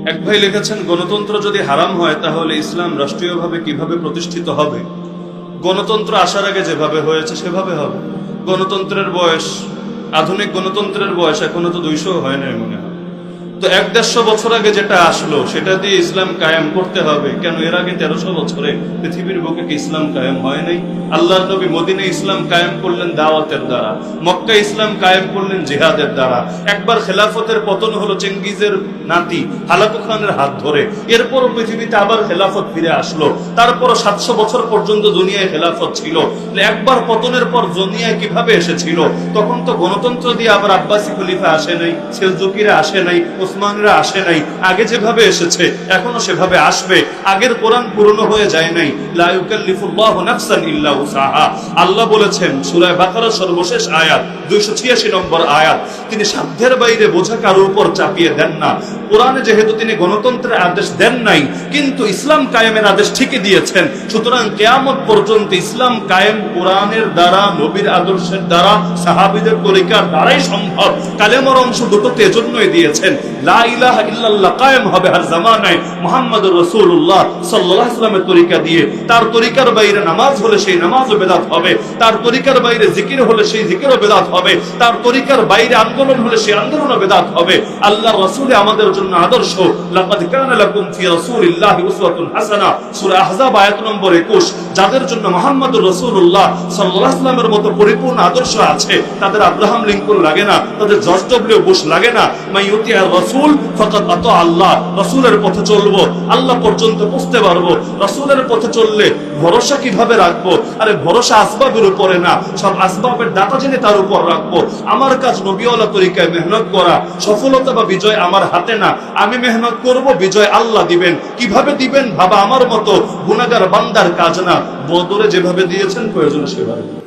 এক ভাই লিখেছেন, গণতন্ত্র যদি হারাম হয় তাহলে ইসলাম রাষ্ট্রীয়ভাবে কিভাবে প্রতিষ্ঠিত হবে? গণতন্ত্র আসার আগে যেভাবে হয়েছে সেভাবে হবে। গণতন্ত্রের বয়স, আধুনিক গণতন্ত্রের বয়স এখনো তো 200 হয় না মনে হয়। তো 100-150 বছর আগে যেটা আসলো সেটা দিয়ে ইসলাম কায়েম করতে হবে। কেন এর আগে 1300 বছরে পৃথিবীর বুকে কি ইসলাম কায়েম হয় নাই? আল্লাহর নবী মদিনায় ইসলাম কায়েম করলেন দাওয়াতের দ্বারা, মক্কা ইসলাম কায়েম করলেন জিহাদের দ্বারা। একবার খেলাফতের পতন হলো চেঙ্গিজের নাতি হালাকু খানের হাত ধরে, এরপরও পৃথিবীতে আবার খেলাফত ফিরে আসলো। তারপরও 700 বছর পর্যন্ত দুনিয়ায় খেলাফত ছিল। একবার পতনের পর দুনিয়ায় কিভাবে এসেছিল? তখন তো গণতন্ত্র দিয়ে আবার আব্বাসী খলিফা আসে নাই, সেলজুকিরা আসে নাই, ওসমানরা আসে নাই। আগে যেভাবে এসেছে এখনো সেভাবে আসবে। আগের কোরআন পুরনো হয়ে যায় নাই। লা ইউকাল্লিফুল্লাহু নাফসান ইল্লা উসাহা। আল্লাহ বলেছেন সূরা বাকারার সর্বশেষ আয়াত 286 নম্বর আয়াত, তিনি সাধ্যের বাইরে বোঝা কারোর উপর চাপিয়ে দেন না। কোরআনে যেহেতু তিনি গণতন্ত্রের আদেশ দেন নাই, কিন্তু ইসলাম কায়েমের আদেশ ঠিকই দিয়েছেন। সুতরাং কিয়ামত পর্যন্ত ইসলাম কায়েম কোরআনের দ্বারা, নবীর আদর্শের দ্বারা, সাহাবীদের তরিকার দ্বারাই সম্ভব। কালেমার অংশ দুটোতে এজন্যই দিয়েছেন লা ইলাহা ইল্লাল্লাহ কায়েম হবে হর জামানায় মুহাম্মদুর রাসূলুল্লাহ সাল্লাল্লাহু আলাইহি ওয়াসাল্লামের তরিকা দিয়ে। তার তরিকার বাইরে নামাজ হলে সেই নামাজও বেদাত হবে, তার তরিকার বাইরে জিকির হলে সেই জিকিরও বেদাত হবে, তার তরিকার বাইরে আন্দোলন হলে সেই আন্দোলনও বেদাত হবে। আল্লাহর রাসূল আমাদের জন্য আদর্শ। লাকাদ কানা লাকুম ফি রাসূলিল্লাহি উসওয়াতুন হাসানাহ, সূরা আহজাব আয়াত নম্বর 21। যাদের জন্য মুহাম্মদুর রাসূলুল্লাহ সাল্লাল্লাহু আলাইহি ওয়াসাল্লামের মতো পরিপূর্ণ আদর্শ আছে, তাদের আব্রাহাম লিঙ্কন লাগে না, তাদের জর্জ ডব্লিউ বুশ লাগে না। মাইয়ুতি আর রাসূল ফাকাত আতা আল্লাহ। রাসূলের পথে চলবো, আল্লাহ পর্যন্ত পৌঁছতে পারবো। রাসূলের পথে চললে ভরসা কিভাবে রাখবো? আরে ভরসা আসবাবের উপরে না, সব আসবাবের দাতা জেনে তার উপর রাখবো। আমার কাজ নবীওয়ালা তরিকায় মেহনত করা। সফলতা বা বিজয় আমার হাতে না, আমি মেহনত করব, বিজয় আল্লাহ দিবেন। কিভাবে দিবেন ভাবা আমার মতো গুনাহগার বান্দার কাজ না। বদরে যেভাবে দিয়েছেন প্রয়োজন সেভাবে।